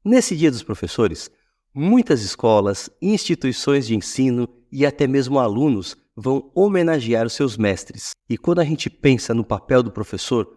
Nesse Dia dos Professores, muitas escolas, instituições de ensino e até mesmo alunos vão homenagear os seus mestres. E quando a gente pensa no papel do professor,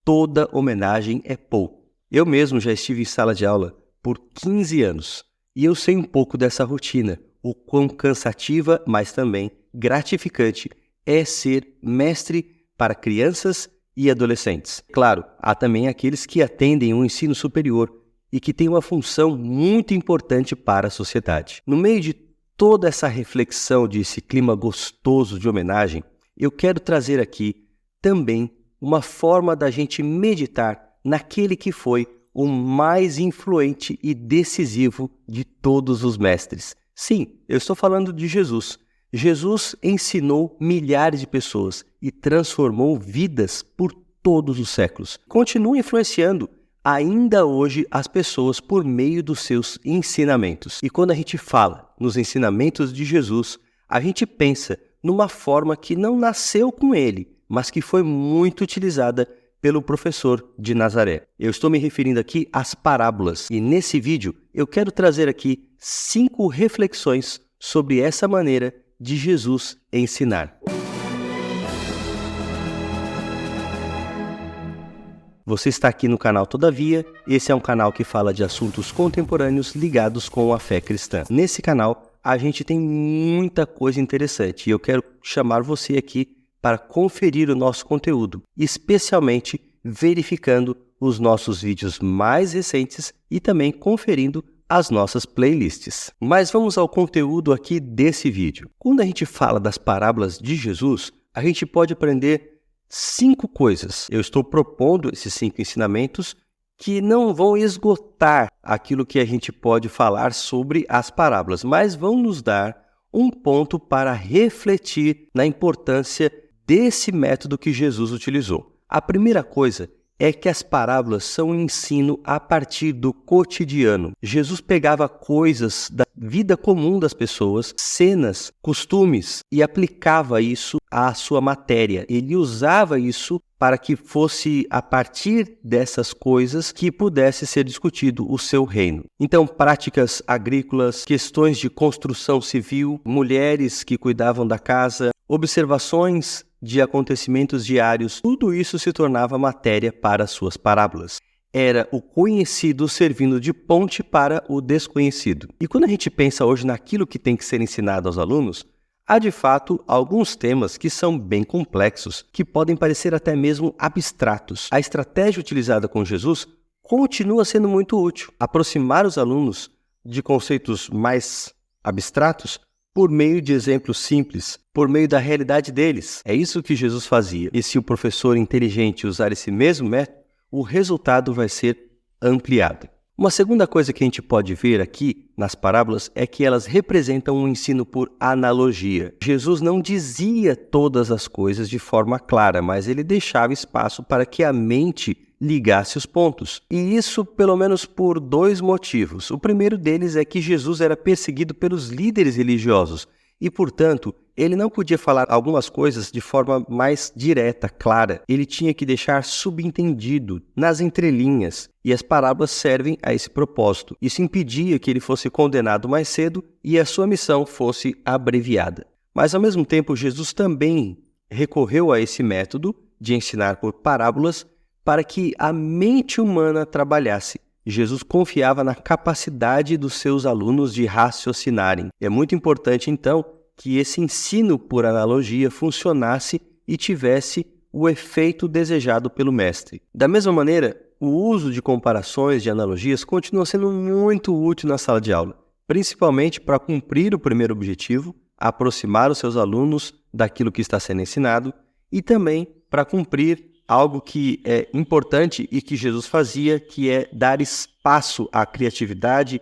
toda homenagem é pouco. Eu mesmo já estive em sala de aula por 15 anos e eu sei um pouco dessa rotina, o quão cansativa, mas também gratificante é ser mestre para crianças e adolescentes. Claro, há também aqueles que atendem um ensino superior e que têm uma função muito importante para a sociedade. No meio de toda essa reflexão desse clima gostoso de homenagem, eu quero trazer aqui também uma forma da gente meditar naquele que foi o mais influente e decisivo de todos os mestres. Sim, eu estou falando de Jesus. Jesus ensinou milhares de pessoas e transformou vidas por todos os séculos. Continua influenciando ainda hoje as pessoas por meio dos seus ensinamentos. E quando a gente fala nos ensinamentos de Jesus, a gente pensa numa forma que não nasceu com ele, mas que foi muito utilizada pelo professor de Nazaré. Eu estou me referindo aqui às parábolas. E nesse vídeo eu quero trazer aqui 5 reflexões sobre essa maneira de Jesus ensinar. Você está aqui no canal Todavia. Esse é um canal que fala de assuntos contemporâneos ligados com a fé cristã. Nesse canal a gente tem muita coisa interessante e eu quero chamar você aqui para conferir o nosso conteúdo, especialmente verificando os nossos vídeos mais recentes e também conferindo as nossas playlists. Mas vamos ao conteúdo aqui desse vídeo. Quando a gente fala das parábolas de Jesus, a gente pode aprender 5 coisas. Eu estou propondo esses 5 ensinamentos que não vão esgotar aquilo que a gente pode falar sobre as parábolas, mas vão nos dar um ponto para refletir na importância desse método que Jesus utilizou. A primeira coisa é que as parábolas são um ensino a partir do cotidiano. Jesus pegava coisas da vida comum das pessoas, cenas, costumes, e aplicava isso à sua matéria. Ele usava isso para que fosse a partir dessas coisas que pudesse ser discutido o seu reino. Então, práticas agrícolas, questões de construção civil, mulheres que cuidavam da casa, observações de acontecimentos diários, tudo isso se tornava matéria para suas parábolas. Era o conhecido servindo de ponte para o desconhecido. E quando a gente pensa hoje naquilo que tem que ser ensinado aos alunos, há de fato alguns temas que são bem complexos, que podem parecer até mesmo abstratos. A estratégia utilizada com Jesus continua sendo muito útil. Aproximar os alunos de conceitos mais abstratos por meio de exemplos simples, por meio da realidade deles. É isso que Jesus fazia. E se o professor inteligente usar esse mesmo método, o resultado vai ser ampliado. Uma segunda coisa que a gente pode ver aqui nas parábolas é que elas representam um ensino por analogia. Jesus não dizia todas as coisas de forma clara, mas ele deixava espaço para que a mente ligasse os pontos. E isso pelo menos por 2 motivos. O primeiro deles é que Jesus era perseguido pelos líderes religiosos e, portanto, ele não podia falar algumas coisas de forma mais direta, clara. Ele tinha que deixar subentendido, nas entrelinhas, e as parábolas servem a esse propósito. Isso impedia que ele fosse condenado mais cedo e a sua missão fosse abreviada. Mas, ao mesmo tempo, Jesus também recorreu a esse método de ensinar por parábolas para que a mente humana trabalhasse. Jesus confiava na capacidade dos seus alunos de raciocinarem. É muito importante, então, que esse ensino por analogia funcionasse e tivesse o efeito desejado pelo mestre. Da mesma maneira, o uso de comparações, de analogias, continua sendo muito útil na sala de aula, principalmente para cumprir o primeiro objetivo, aproximar os seus alunos daquilo que está sendo ensinado, e também para cumprir algo que é importante e que Jesus fazia, que é dar espaço à criatividade,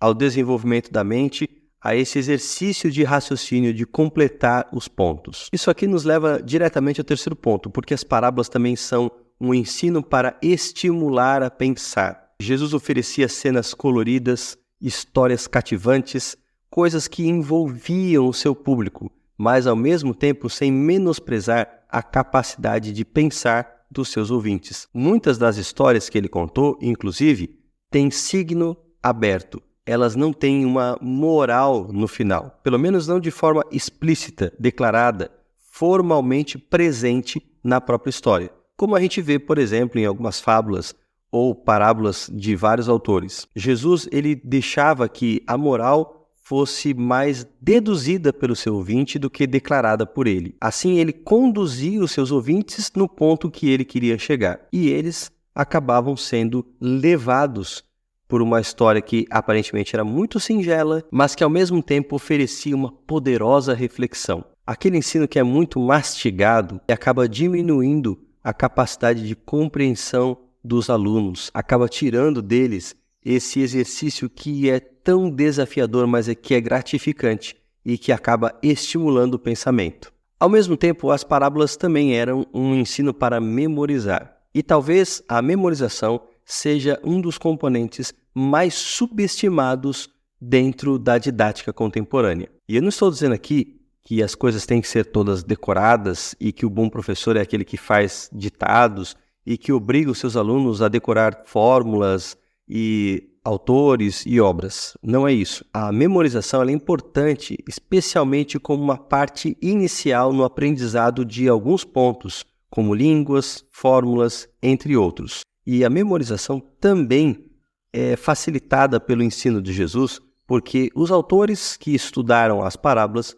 ao desenvolvimento da mente, a esse exercício de raciocínio, de completar os pontos. Isso aqui nos leva diretamente ao terceiro ponto, porque as parábolas também são um ensino para estimular a pensar. Jesus oferecia cenas coloridas, histórias cativantes, coisas que envolviam o seu público, mas ao mesmo tempo sem menosprezar a capacidade de pensar dos seus ouvintes. Muitas das histórias que ele contou, inclusive, têm signo aberto. Elas não têm uma moral no final, pelo menos não de forma explícita, declarada, formalmente presente na própria história. Como a gente vê, por exemplo, em algumas fábulas ou parábolas de vários autores. Jesus, ele deixava que a moral fosse mais deduzida pelo seu ouvinte do que declarada por ele. Assim, ele conduzia os seus ouvintes no ponto que ele queria chegar. E eles acabavam sendo levados por uma história que aparentemente era muito singela, mas que ao mesmo tempo oferecia uma poderosa reflexão. Aquele ensino que é muito mastigado acaba diminuindo a capacidade de compreensão dos alunos, acaba tirando deles esse exercício que é tão desafiador, mas que é gratificante e que acaba estimulando o pensamento. Ao mesmo tempo, as parábolas também eram um ensino para memorizar. E talvez a memorização seja um dos componentes mais subestimados dentro da didática contemporânea. E eu não estou dizendo aqui que as coisas têm que ser todas decoradas e que o bom professor é aquele que faz ditados e que obriga os seus alunos a decorar fórmulas e autores e obras. Não é isso. A memorização ela é importante, especialmente como uma parte inicial no aprendizado de alguns pontos, como línguas, fórmulas, entre outros. E a memorização também é facilitada pelo ensino de Jesus, porque os autores que estudaram as parábolas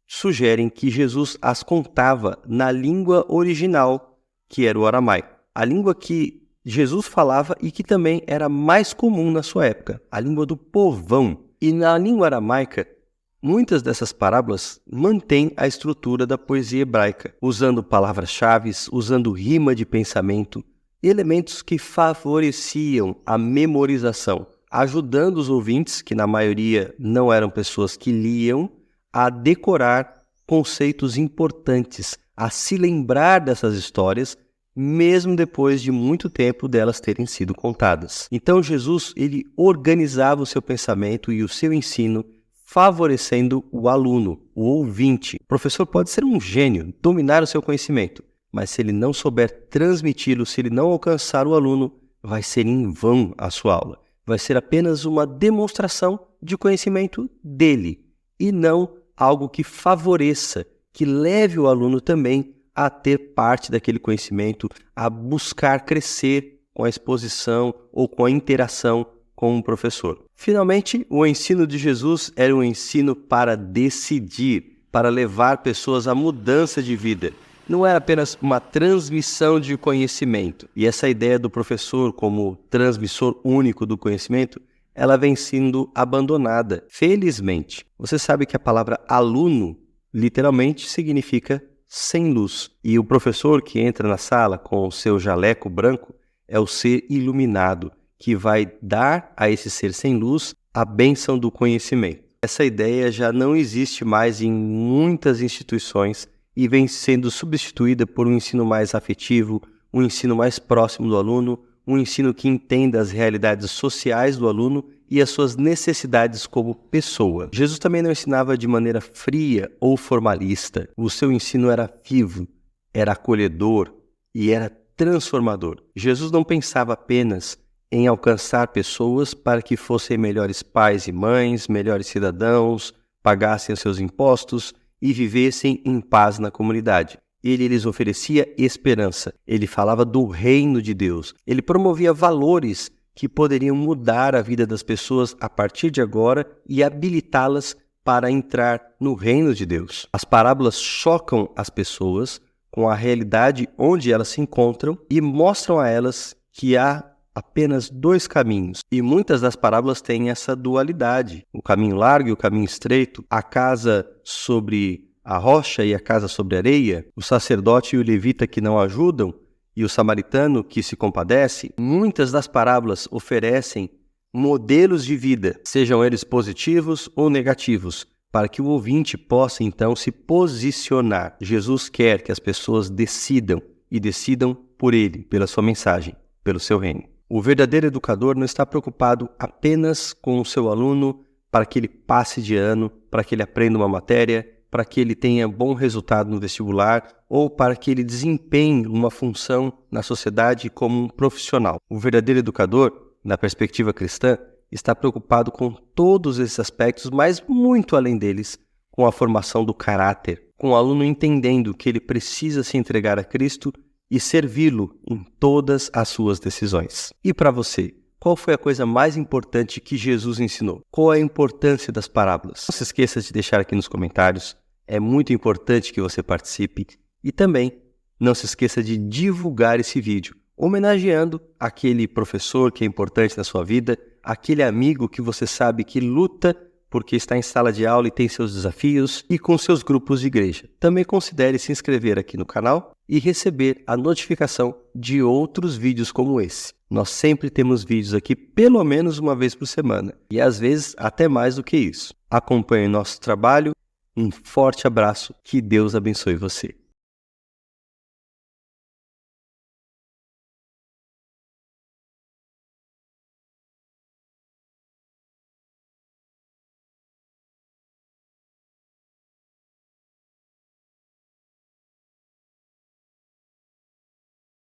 sugerem que Jesus as contava na língua original, que era o aramaico. A língua que Jesus falava e que também era mais comum na sua época, a língua do povão. E na língua aramaica, muitas dessas parábolas mantêm a estrutura da poesia hebraica, usando palavras-chave, usando rima de pensamento, elementos que favoreciam a memorização, ajudando os ouvintes, que na maioria não eram pessoas que liam, a decorar conceitos importantes, a se lembrar dessas histórias, mesmo depois de muito tempo delas terem sido contadas. Então Jesus, ele organizava o seu pensamento e o seu ensino, favorecendo o aluno, o ouvinte. O professor pode ser um gênio, dominar o seu conhecimento, mas se ele não souber transmiti-lo, se ele não alcançar o aluno, vai ser em vão a sua aula. Vai ser apenas uma demonstração de conhecimento dele, e não algo que favoreça, que leve o aluno também a ter parte daquele conhecimento, a buscar crescer com a exposição ou com a interação com o professor. Finalmente, o ensino de Jesus era um ensino para decidir, para levar pessoas à mudança de vida. Não era apenas uma transmissão de conhecimento. E essa ideia do professor como transmissor único do conhecimento, ela vem sendo abandonada, felizmente. Você sabe que a palavra aluno, literalmente, significa sem luz. E o professor que entra na sala com o seu jaleco branco é o ser iluminado, que vai dar a esse ser sem luz a bênção do conhecimento. Essa ideia já não existe mais em muitas instituições e vem sendo substituída por um ensino mais afetivo, um ensino mais próximo do aluno, um ensino que entenda as realidades sociais do aluno e as suas necessidades como pessoa. Jesus também não ensinava de maneira fria ou formalista. O seu ensino era vivo, era acolhedor e era transformador. Jesus não pensava apenas em alcançar pessoas para que fossem melhores pais e mães, melhores cidadãos, pagassem os seus impostos e vivessem em paz na comunidade. Ele lhes oferecia esperança. Ele falava do reino de Deus. Ele promovia valores que poderiam mudar a vida das pessoas a partir de agora e habilitá-las para entrar no reino de Deus. As parábolas chocam as pessoas com a realidade onde elas se encontram e mostram a elas que há apenas dois caminhos. E muitas das parábolas têm essa dualidade. O caminho largo e o caminho estreito, a casa sobre a rocha e a casa sobre a areia, o sacerdote e o levita que não ajudam e o samaritano que se compadece. Muitas das parábolas oferecem modelos de vida, sejam eles positivos ou negativos, para que o ouvinte possa então se posicionar. Jesus quer que as pessoas decidam e decidam por ele, pela sua mensagem, pelo seu reino. O verdadeiro educador não está preocupado apenas com o seu aluno para que ele passe de ano, para que ele aprenda uma matéria, para que ele tenha bom resultado no vestibular ou para que ele desempenhe uma função na sociedade como um profissional. O verdadeiro educador, na perspectiva cristã, está preocupado com todos esses aspectos, mas muito além deles, com a formação do caráter, com o aluno entendendo que ele precisa se entregar a Cristo e servi-lo em todas as suas decisões. E para você, qual foi a coisa mais importante que Jesus ensinou? Qual é a importância das parábolas? Não se esqueça de deixar aqui nos comentários, é muito importante que você participe. E também, não se esqueça de divulgar esse vídeo, homenageando aquele professor que é importante na sua vida, aquele amigo que você sabe que luta porque está em sala de aula e tem seus desafios, e com seus grupos de igreja. Também considere se inscrever aqui no canal e receber a notificação de outros vídeos como esse. Nós sempre temos vídeos aqui pelo menos uma vez por semana, e às vezes até mais do que isso. Acompanhe nosso trabalho, um forte abraço, que Deus abençoe você.